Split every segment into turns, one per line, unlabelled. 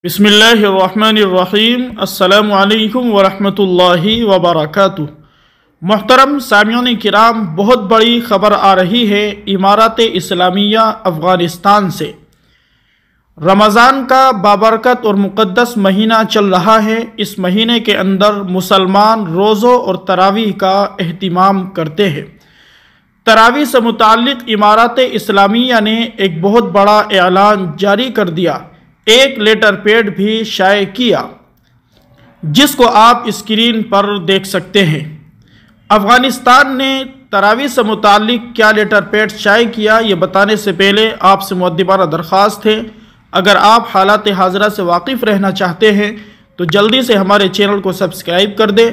بسم اللہ الرحمن الرحیم۔ السلام علیکم ورحمۃ وبرکاتہ۔ محترم سامعین کرام، بہت بڑی خبر آ رہی ہے امارات اسلامیہ افغانستان سے۔ رمضان کا بابرکت اور مقدس مہینہ چل رہا ہے۔ اس مہینے کے اندر مسلمان روزوں اور تراویح کا اہتمام کرتے ہیں۔ تراویح سے متعلق امارات اسلامیہ نے ایک بہت بڑا اعلان جاری کر دیا، ایک لیٹر پیڈ بھی شائع کیا، جس کو آپ اسکرین پر دیکھ سکتے ہیں۔ افغانستان نے تراویح سے متعلق کیا لیٹر پیڈ شائع کیا، یہ بتانے سے پہلے آپ سے مؤدبانہ درخواست ہے، اگر آپ حالات حاضرہ سے واقف رہنا چاہتے ہیں تو جلدی سے ہمارے چینل کو سبسکرائب کر دیں،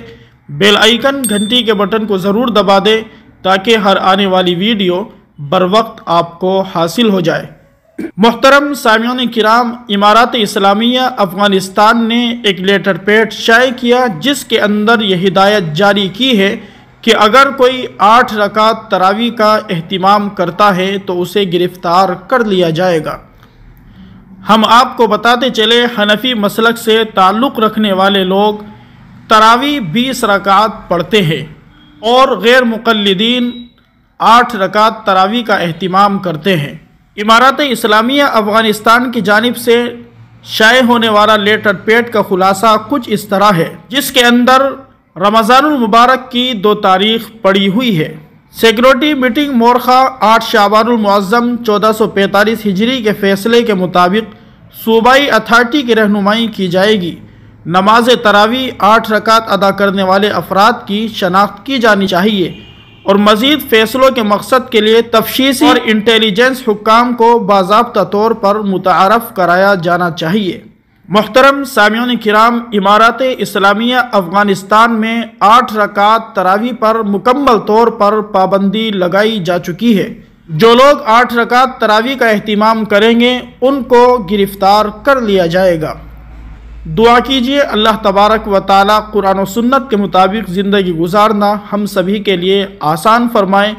بیل آئیکن گھنٹی کے بٹن کو ضرور دبا دیں تاکہ ہر آنے والی ویڈیو بروقت آپ کو حاصل ہو جائے۔ محترم سامعین کرام، امارات اسلامیہ افغانستان نے ایک لیٹر پیڈ شائع کیا جس کے اندر یہ ہدایت جاری کی ہے کہ اگر کوئی 8 رکعت تراویح کا اہتمام کرتا ہے تو اسے گرفتار کر لیا جائے گا۔ ہم آپ کو بتاتے چلے، حنفی مسلک سے تعلق رکھنے والے لوگ تراویح 20 رکعت پڑھتے ہیں اور غیر مقلدین 8 رکعت تراویح کا اہتمام کرتے ہیں۔ امارات اسلامیہ افغانستان کی جانب سے شائع ہونے والا لیٹر پیڈ کا خلاصہ کچھ اس طرح ہے، جس کے اندر رمضان المبارک کی 2 تاریخ پڑی ہوئی ہے۔ سیکورٹی میٹنگ مورخہ 8 شعبان المعظم 1445 ہجری کے فیصلے کے مطابق صوبائی اتھارٹی کی رہنمائی کی جائے گی۔ نماز تراویح 8 رکعت ادا کرنے والے افراد کی شناخت کی جانی چاہیے اور مزید فیصلوں کے مقصد کے لیے تفتیشی اور انٹیلیجنس حکام کو باضابطہ طور پر متعارف کرایا جانا چاہیے۔ محترم سامعین کرام، امارات اسلامیہ افغانستان میں 8 رکعت تراویح پر مکمل طور پر پابندی لگائی جا چکی ہے۔ جو لوگ 8 رکعت تراویح کا اہتمام کریں گے ان کو گرفتار کر لیا جائے گا۔ دعا کیجئے اللہ تبارک و تعالی قرآن و سنت کے مطابق زندگی گزارنا ہم سبھی کے لیے آسان فرمائے،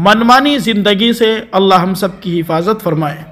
منمانی زندگی سے اللہ ہم سب کی حفاظت فرمائے۔